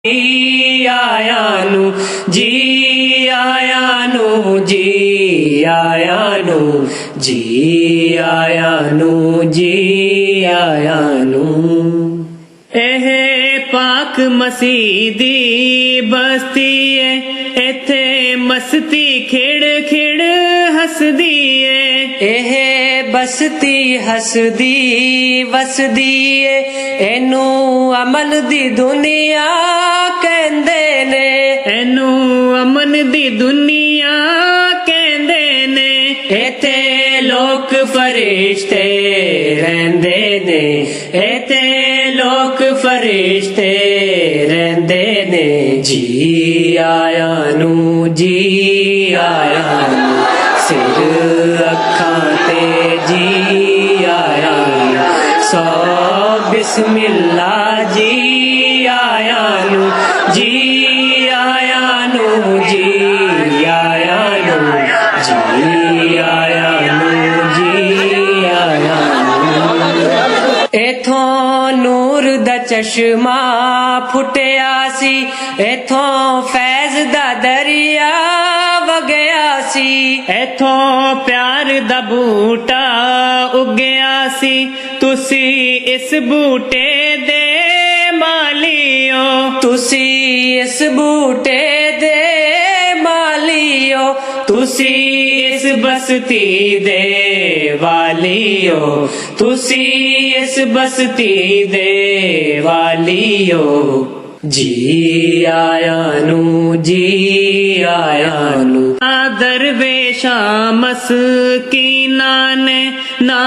जी आया नू जी आया नू जी आया नू जी आया नू जी आया नू। एह पाक मसीह दी बस्ती है, इथे मस्ती खेड़ खेड़ हसदी है। एह बस्ती हसदी वसदी है, एनू अमन दी दुनिया कहंदे ने। एनू अमन दी दुनिया कहंदे ने। इथे लोक फरिश्ते रहंदे ने, इथे लोक फरिश्ते रहंदे ने। जी आया नू जी आया नू, सिर अखां ते जी आया नू। सौ बिस्मिल्ला जी आया नू जी आया नू जी आया नू जी आया नू जी आया नू। इथों नूर दा चश्मा फुटिया सी, इथों फैज दा दरिया वगया सी। इथों प्यार दा बूटा उगया सी, तुसी इस बूटे दे मालियो। तुसी इस बूटे दे मालियो, तुसी इस बस्ती दे वालियो। तुसी इस बस्ती दे वालियो। जी आया नू जी आया नू। दरवेशा मस्कीना ने ना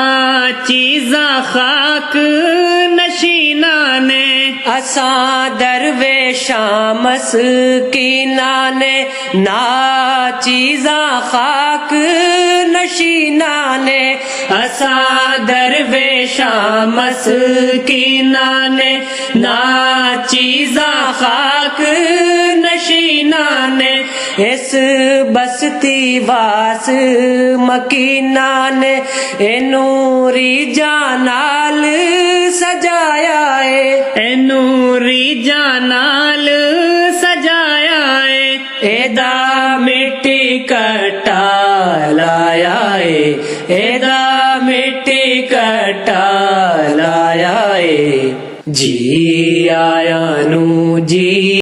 चीज़ा खाक नशीना ने। असा दरवेशा मस्कीना ने ना चीज़ा खाक नशीना ने। असा दरवेशा मस्कीना ने ना चीज़ा खाक नशीना ने। इस बस्ती वास मकीना ने एनू रीजा नाल सजाया है। एनू रीजा नाल सजाया है। एदा मिट्टी कट्टा लाया है, एदा मिट्टी कट्टा लाया है। जी आया नू जी